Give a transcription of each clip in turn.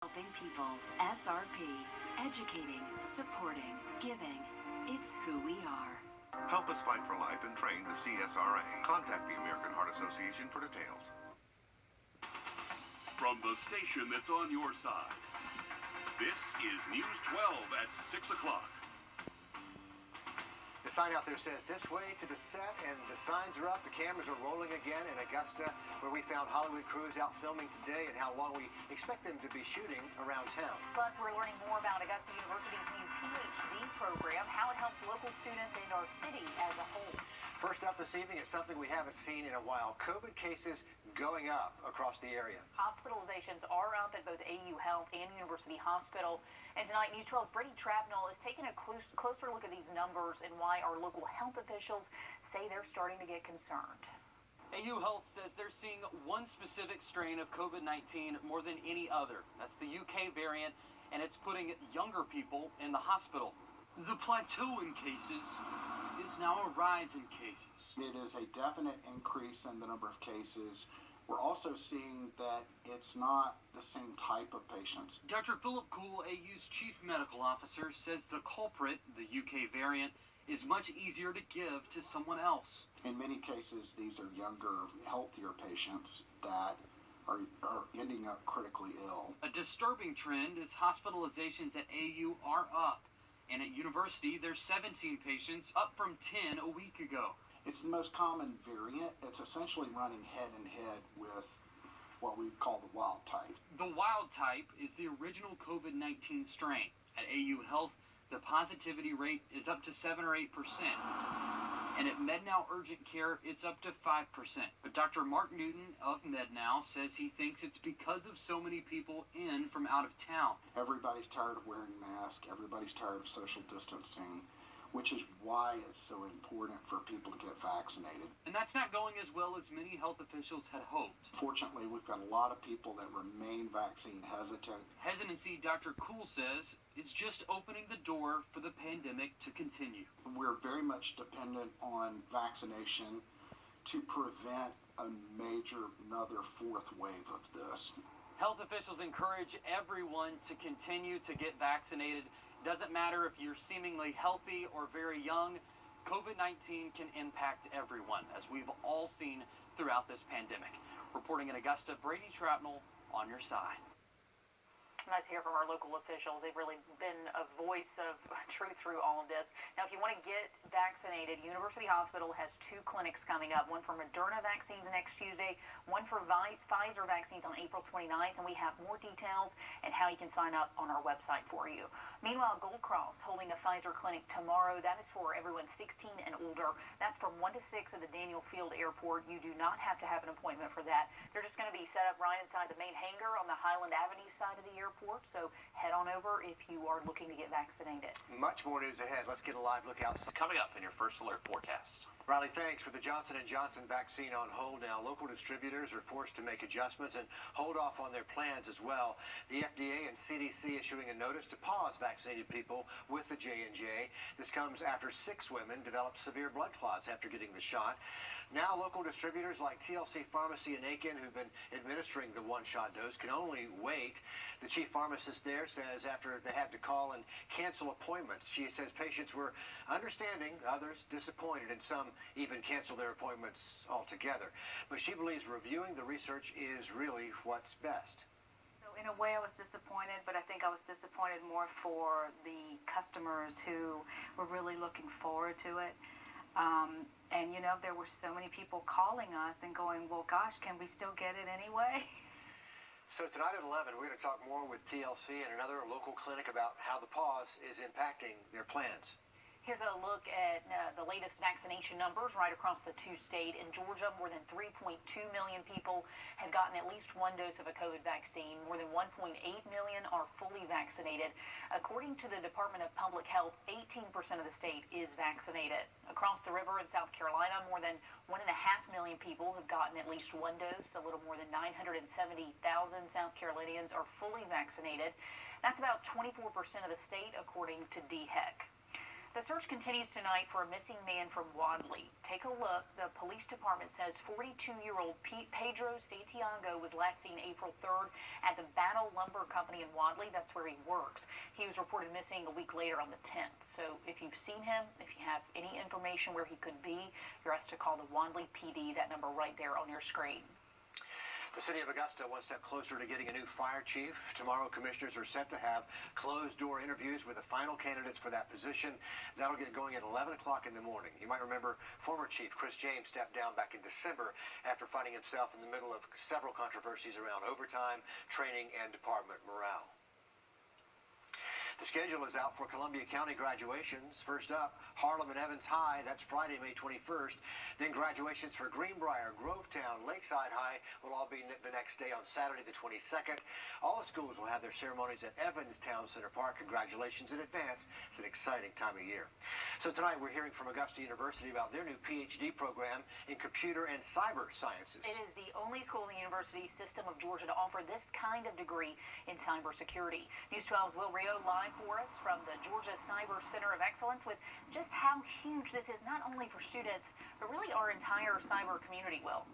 Helping people, SRP, educating, supporting, giving. It's who we are. Help us fight for life and train the CSRA. Contact the American Heart Association for details. From the station that's on your side, this is News 12 at 6 o'clock. The sign out there says, "This way to the set," and the signs are up. The cameras are rolling again in Augusta, where we found Hollywood crews out filming today and how long we expect them to be shooting around town. Plus, we're learning more about Augusta University's new PhD program, how it helps local students and our city as a whole. First up this evening is something we haven't seen in a while. COVID cases going up across the area. Hospitalizations are up at both AU Health and University Hospital. And tonight, News 12's Brady Trapnell is taking a closer look at these numbers and why our local health officials say they're starting to get concerned. AU Health says they're seeing one specific strain of COVID-19 more than any other. That's the UK variant, and it's putting younger people in the hospital. The plateau in cases is now a rise in cases. It is a definite increase in the number of cases. We're also seeing that it's not the same type of patients. Dr. Philip Kuhl, AU's chief medical officer, says the culprit, the UK variant, is much easier to give to someone else. In many cases, these are younger, healthier patients that are ending up critically ill. A disturbing trend is hospitalizations at AU are up. And at University, there's 17 patients, up from 10 a week ago. It's the most common variant. It's essentially running head-in-head with what we call the wild type. The wild type is the original COVID-19 strain. At AU Health, the positivity rate is up to 7 or 8%. And at MedNow Urgent Care, it's up to 5%. But Dr. Mark Newton of MedNow says he thinks it's because of so many people in from out of town. Everybody's tired of wearing masks. Everybody's tired of social distancing, which is why it's so important for people to get vaccinated. And that's not going as well as many health officials had hoped. Fortunately, we've got a lot of people that remain vaccine hesitant. Hesitancy, Dr. Kuhl says, is just opening the door for the pandemic to continue. We're very much dependent on vaccination to prevent another fourth wave of this. Health officials encourage everyone to continue to get vaccinated. Doesn't matter if you're seemingly healthy or very young, COVID-19 can impact everyone, as we've all seen throughout this pandemic. Reporting in Augusta, Brady Trapnell on your side. Nice to hear from our local officials. They've really been a voice of truth through all of this. Now, if you want to get vaccinated, University Hospital has 2 clinics coming up, one for Moderna vaccines next Tuesday, one for Pfizer vaccines on April 29th, and we have more details and how you can sign up on our website for you. Meanwhile, Gold Cross holding a Pfizer clinic tomorrow. That is for everyone 16 and older. That's from 1 to 6 at the Daniel Field Airport. You do not have to have an appointment for that. They're just going to be set up right inside the main hangar on the Highland Avenue side of the airport. So head on over if you are looking to get vaccinated. Much more news ahead. Let's get a live look out. Coming up in your first alert forecast. Riley, thanks. With the Johnson & Johnson vaccine on hold now, local distributors are forced to make adjustments and hold off on their plans as well. The FDA and CDC issuing a notice to pause vaccinated people with the J&J. This comes after 6 women developed severe blood clots after getting the shot. Now local distributors like TLC Pharmacy in Aiken, who've been administering the one-shot dose, can only wait. The chief pharmacist there says after they had to call and cancel appointments, she says patients were understanding, others disappointed, and some even cancel their appointments altogether. But she believes reviewing the research is really what's best. So in a way I was disappointed, but I think I was disappointed more for the customers who were really looking forward to it. And you know, there were so many people calling us and going, well, gosh, can we still get it anyway? So tonight at 11, we're going to talk more with TLC and another local clinic about how the pause is impacting their plans. Here's a look at the latest vaccination numbers right across the 2-state. In Georgia, more than 3.2 million people have gotten at least 1 dose of a COVID vaccine. More than 1.8 million are fully vaccinated. According to the Department of Public Health, 18% of the state is vaccinated. Across the river in South Carolina, more than 1.5 million people have gotten at least 1 dose. A little more than 970,000 South Carolinians are fully vaccinated. That's about 24% of the state, according to DHEC. The search continues tonight for a missing man from Wadley. Take a look. The police department says 42-year-old Pedro Santiago was last seen April 3rd at the Battle Lumber Company in Wadley. That's where he works. He was reported missing a week later on the 10th. So if you've seen him, if you have any information where he could be, you're asked to call the Wadley PD, that number right there on your screen. The city of Augusta one step closer to getting a new fire chief. Tomorrow, commissioners are set to have closed-door interviews with the final candidates for that position. That'll get going at 11 o'clock in the morning. You might remember former chief Chris James stepped down back in December after finding himself in the middle of several controversies around overtime, training, and department morale. The schedule is out for Columbia County graduations. First up, Harlem and Evans High. That's Friday, May 21st. Then graduations for Greenbrier, Grovetown, Lakeside High will all be the next day on Saturday, the 22nd. All the schools will have their ceremonies at Evans Town Center Park. Congratulations in advance. It's an exciting time of year. So tonight we're hearing from Augusta University about their new PhD program in computer and cyber sciences. It is the only school in the university system of Georgia to offer this kind of degree in cybersecurity. News 12's Will Rio live for us from the Georgia Cyber Center of Excellence with just how huge this is, not only for students, but really our entire cyber community, Will.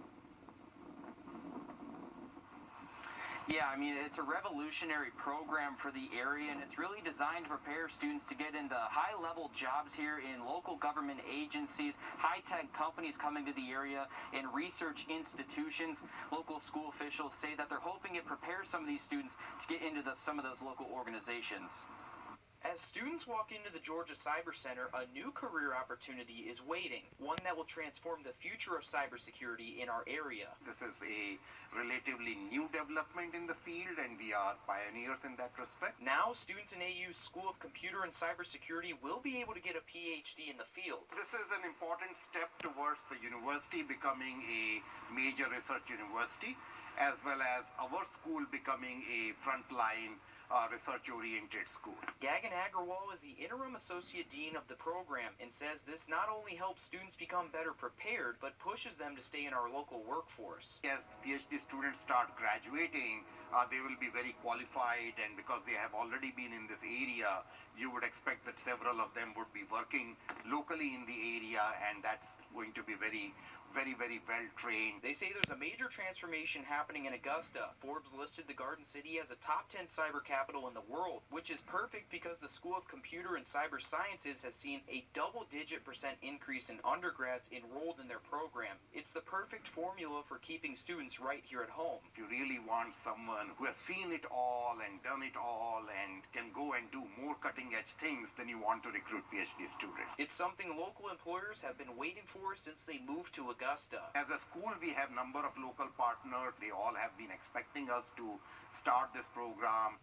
Yeah, I mean, it's a revolutionary program for the area, and it's really designed to prepare students to get into high-level jobs here in local government agencies, high-tech companies coming to the area, and research institutions. Local school officials say that they're hoping it prepares some of these students to get into some of those local organizations. As students walk into the Georgia Cyber Center, a new career opportunity is waiting, one that will transform the future of cybersecurity in our area. This is a relatively new development in the field, and we are pioneers in that respect. Now, students in AU's School of Computer and Cybersecurity will be able to get a PhD in the field. This is an important step towards the university becoming a major research university, as well as our school becoming a frontline research-oriented school. Gagan Agarwal is the interim associate dean of the program and says this not only helps students become better prepared, but pushes them to stay in our local workforce. As PhD students start graduating, they will be very qualified, and because they have already been in this area, you would expect that several of them would be working locally in the area, and that's going to be very well trained. They say there's a major transformation happening in Augusta. Forbes listed the Garden City as a top 10 cyber capital in the world, which is perfect because the School of Computer and Cyber Sciences has seen a double-digit % increase in undergrads enrolled in their program. It's the perfect formula for keeping students right here at home. If you really want someone who has seen it all and done it all and can go and do more cutting-edge things, then you want to recruit PhD students. It's something local employers have been waiting for since they moved to Augusta. As a school, we have a number of local partners. They all have been expecting us to start this program.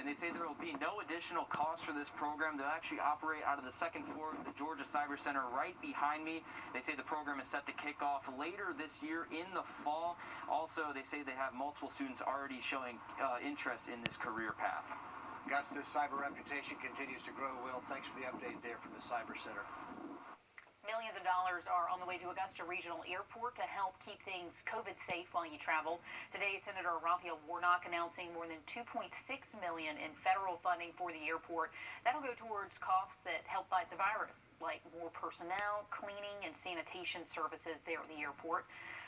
And they say there will be no additional cost for this program. They'll actually operate out of the second floor of the Georgia Cyber Center right behind me. They say the program is set to kick off later this year in the fall. Also, they say they have multiple students already showing interest in this career path. Augusta's cyber reputation continues to grow. Will, thanks for the update there from the Cyber Center. Millions of dollars are on the way to Augusta Regional Airport to help keep things COVID safe while you travel. Today, Senator Raphael Warnock announcing more than $2.6 million in federal funding for the airport. That'll go towards costs that help fight the virus, like more personnel, cleaning, and sanitation services there at the airport.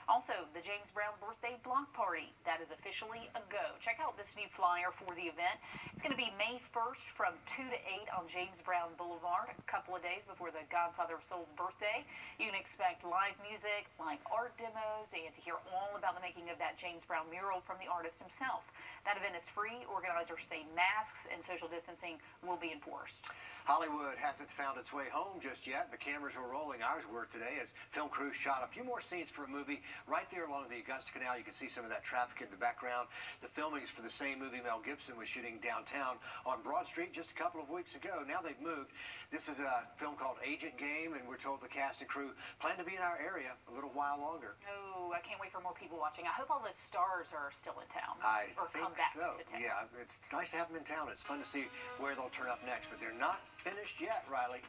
Also, the James Brown birthday block party, that is officially a go. Check out this new flyer for the event. It's going to be May 1st from 2 to 8 on James Brown Boulevard, a couple of days before the Godfather of Soul's birthday. You can expect live music, live art demos, and to hear all about the making of that James Brown mural from the artist himself. That event is free. Organizers say masks and social distancing will be enforced. Hollywood hasn't found its way home just yet. The cameras were rolling. Ours were today as film crews shot a few more scenes for a movie right there along the Augusta Canal. You can see some of that traffic in the background. The filming is for the same movie Mel Gibson was shooting downtown on Broad Street just a couple of weeks ago. Now they've moved. This is a film called Agent Game, and we're told the cast and crew plan to be in our area a little while longer. Oh, I can't wait for more people watching. I hope all the stars are still in town. I or think come back so. to town. Yeah, it's nice to have them in town. It's fun to see where they'll turn up next, but they're not finished yet, Riley.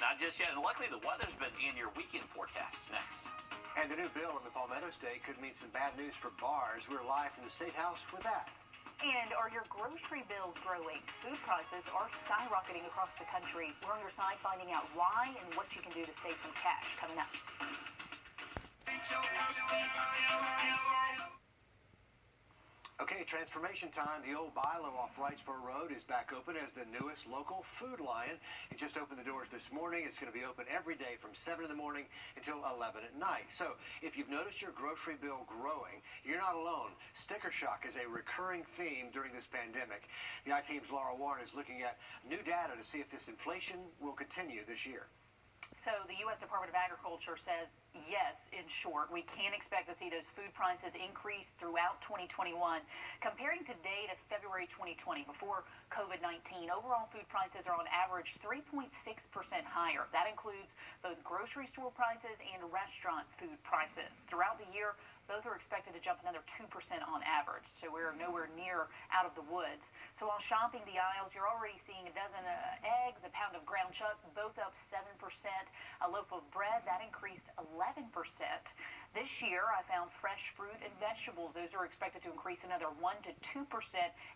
Not just yet, and luckily the weather's been in your weekend forecast next. And the new bill in the Palmetto State could mean some bad news for bars. We're live from the State House with that. And are your grocery bills growing? Food prices are skyrocketing across the country. We're on your side finding out why and what you can do to save some cash coming up. Okay, transformation time. The old Bilo off Wrightsboro Road is back open as the newest local Food Lion. It just opened the doors this morning. It's going to be open every day from 7 in the morning until 11 at night. So if you've noticed your grocery bill growing, you're not alone. Sticker shock is a recurring theme during this pandemic. The I-Team's Laura Warren is looking at new data to see if this inflation will continue this year. So the U.S. Department of Agriculture says, yes, in short, we can expect to see those food prices increase throughout 2021. Comparing today to February 2020, before COVID-19, overall food prices are on average 3.6% higher. That includes both grocery store prices and restaurant food prices. Throughout the year, both are expected to jump another 2% on average, so we're nowhere near out of the woods. So while shopping the aisles, you're already seeing a dozen eggs, a pound of ground chuck, both up 7%. A loaf of bread, that increased 11%. This year, I found fresh fruit and vegetables. Those are expected to increase another 1 to 2%.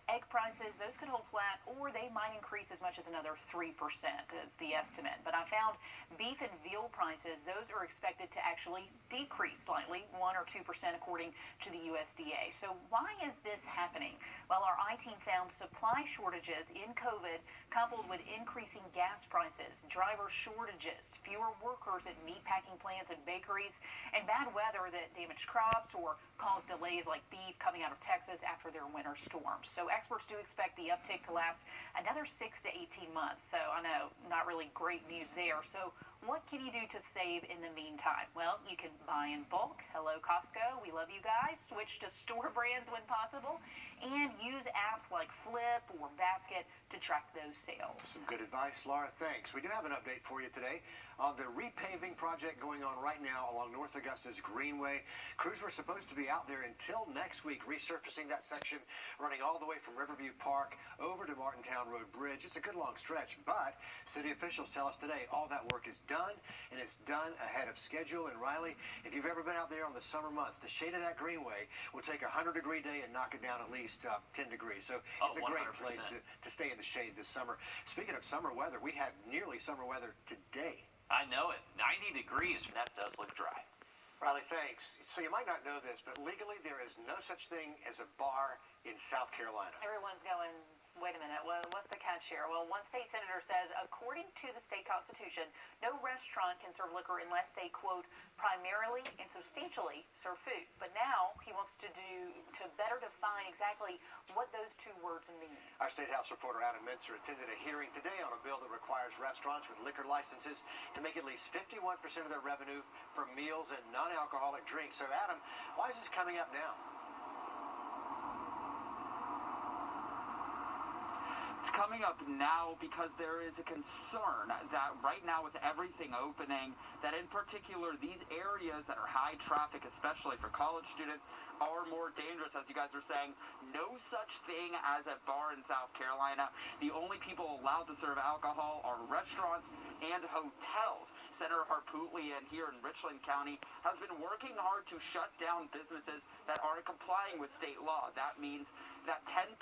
Egg prices, those could hold flat, or they might increase as much as another 3% is the estimate. But I found beef and veal prices, those are expected to actually decrease slightly, 1 or 2% according to the USDA. So why is this happening? Well, our I-Team found supply shortages in COVID coupled with increasing gas prices, driver shortages, fewer workers at meatpacking plants and bakeries, and bad weather that damaged crops or caused delays like beef coming out of Texas after their winter storms. So experts do expect the uptick to last another 6 to 18 months. So I know, not really great news there. So what can you do to save in the meantime? Well, you can buy in bulk. Hello, Costco. We love you guys. Switch to store brands when possible. And use apps like Flip or Basket to track those sales. Some good advice, Laura. Thanks. We do have an update for you today on the repaving project going on right now along North Augusta's Greenway. Crews were supposed to be out there until next week, resurfacing that section, running all the way from Riverview Park over to Martintown Road Bridge. It's a good long stretch, but city officials tell us today all that work is done, and it's done ahead of schedule. And Riley, if you've ever been out there on the summer months, the shade of that Greenway will take a 100-degree day and knock it down at least 10 degrees. So it's a great 100%. place to stay in the shade this summer. Speaking of summer weather, we had nearly summer weather today. I know it. 90 degrees. That does look dry. Riley, thanks. So you might not know this, but legally there is no such thing as a bar in South Carolina. Everyone's going, wait a minute, what's the catch here? Well, one state senator says, according to the state constitution, no restaurant can serve liquor unless they, quote, primarily and substantially serve food. But now he wants to better define exactly what those two words mean. Our State House reporter Adam Mincer attended a hearing today on a bill that requires restaurants with liquor licenses to make at least 51% of their revenue from meals and non-alcoholic drinks. So, Adam, why is this coming up now? It's coming up now because there is a concern that right now with everything opening, that in particular these areas that are high traffic, especially for college students, are more dangerous. As you guys are saying, no such thing as a bar in South Carolina. The only people allowed to serve alcohol are restaurants and hotels. Senator Harpootlian here in Richland County has been working hard to shut down businesses that aren't complying with state law. That means that 10%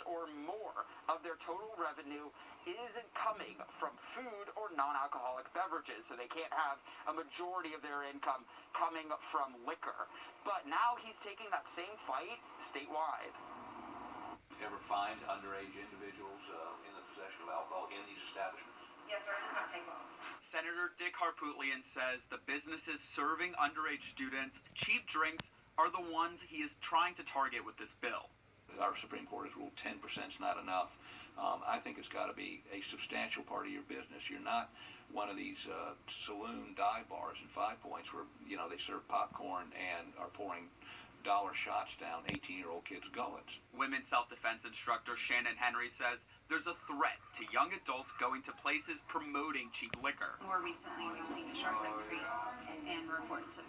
or more of their total revenue isn't coming from food or non-alcoholic beverages, so they can't have a majority of their income coming from liquor. But now he's taking that same fight statewide. Ever find underage individuals in the possession of alcohol in these establishments? Yes, sir. It does not take long. Senator Dick Harpootlian says the businesses serving underage students cheap drinks are the ones he is trying to target with this bill. Our Supreme Court has ruled 10% is not enough. I think it's got to be a substantial part of your business. You're not one of these saloon dive bars in 5 Points where, you know, they serve popcorn and are pouring dollar shots down 18-year-old kids' gullets. Women's self-defense instructor Shannon Henry says there's a threat to young adults going to places promoting cheap liquor. More recently, we've seen a sharp increase in reports of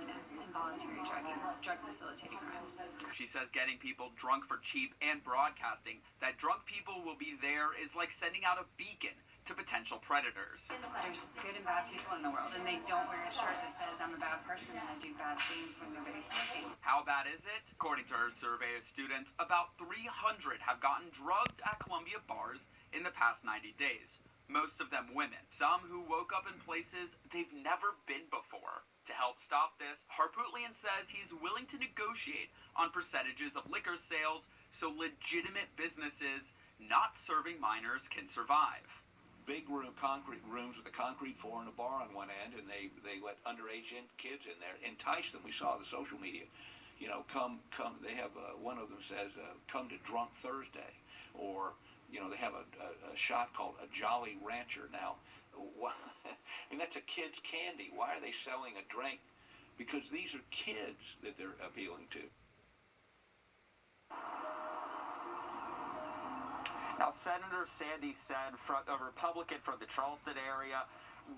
involuntary drug use, drug-facilitated crimes. She says getting people drunk for cheap and broadcasting that drunk people will be there is like sending out a beacon to potential predators. There's good and bad people in the world, and they don't wear a shirt that says I'm a bad person and I do bad things when nobody's looking. How bad is it? According to our survey of students, about 300 have gotten drugged at Columbia bars in the past 90 days. Most of them women, some who woke up in places they've never been before. To help stop this, Harpootlian says he's willing to negotiate on percentages of liquor sales so legitimate businesses not serving minors can survive. Big concrete rooms with a concrete floor and a bar on one end, and they let underage kids in there, entice them. We saw the social media, you know, come. They have one of them says, "Come to Drunk Thursday," or you know, they have a shot called a Jolly Rancher. Now, I mean, that's a kid's candy. Why are they selling a drink? Because these are kids that they're appealing to. Now, Senator Sandy said, a Republican from the Charleston area,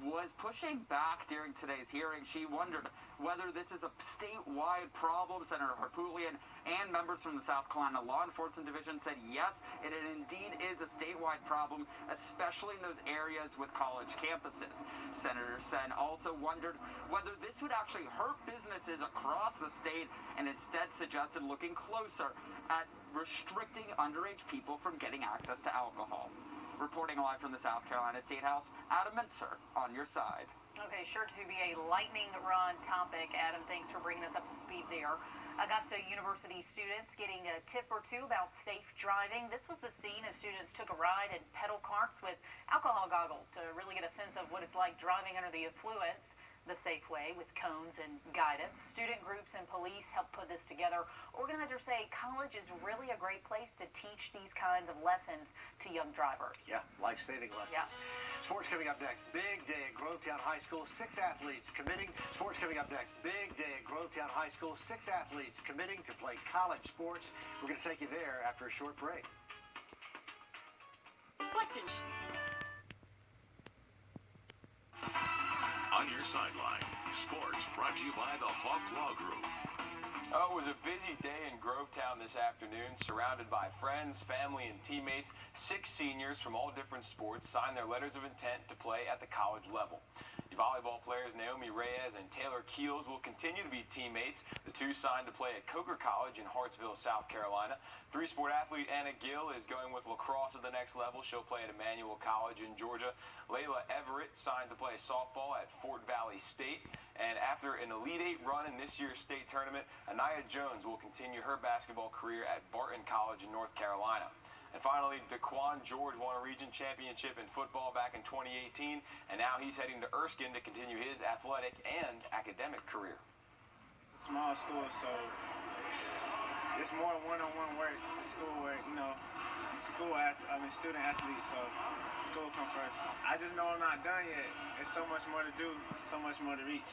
was pushing back during today's hearing. She wondered whether this is a statewide problem. Senator Harpootlian and members from the South Carolina Law Enforcement Division said yes, it indeed is a statewide problem, especially in those areas with college campuses. Senator Sen also wondered whether this would actually hurt businesses across the state and instead suggested looking closer at restricting underage people from getting access to alcohol. Reporting live from the South Carolina State House, Adam Mintzer on your side. Okay, sure to be a lightning run topic. Adam, thanks for bringing us up to speed there. Augusta University students getting a tip or two about safe driving. This was the scene as students took a ride in pedal carts with alcohol goggles to really get a sense of what it's like driving under the influence the safe way with cones and guidance. Student groups and police helped put this together. Organizers say college is really a great place to teach these kinds of lessons to young drivers. Yeah, life-saving lessons. Yeah. Sports coming up next. Big day at Grovetown High School. 6 athletes committing. Sports coming up next. Big day at Grovetown High School. 6 athletes committing to play college sports. We're going to take you there after a short break. On your sideline, sports brought to you by the Hawk Law Group. Oh, it was a busy day in Grovetown this afternoon, surrounded by friends, family, and teammates. 6 seniors from all different sports signed their letters of intent to play at the college level. Volleyball players Naomi Reyes and Taylor Keels will continue to be teammates. The two signed to play at Coker College in Hartsville, South Carolina. 3-sport athlete Anna Gill is going with lacrosse at the next level. She'll play at Emmanuel College in Georgia. Layla Everett signed to play softball at Fort Valley State. And after an Elite 8 run in this year's state tournament, Anaya Jones will continue her basketball career at Barton College in North Carolina. And finally, Daquan George won a region championship in football back in 2018, and now he's heading to Erskine to continue his athletic and academic career. It's a small school, so it's more one-on-one work, school work, you know, student athletes, so school come first. I just know I'm not done yet. There's so much more to do, so much more to reach.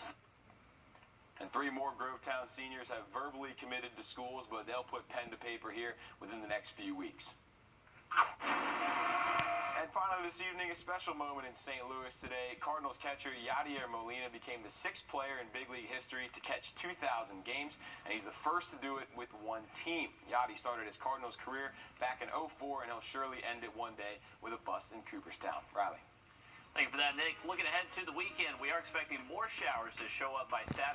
And 3 more Grovetown seniors have verbally committed to schools, but they'll put pen to paper here within the next few weeks. And finally this evening, a special moment in St. Louis today. Cardinals catcher Yadier Molina became the 6th player in big league history to catch 2,000 games, and he's the first to do it with one team. Yadi started his Cardinals career back in '04, and he'll surely end it one day with a bust in Cooperstown. Riley. Thank you for that, Nick. Looking ahead to the weekend, we are expecting more showers to show up by Saturday.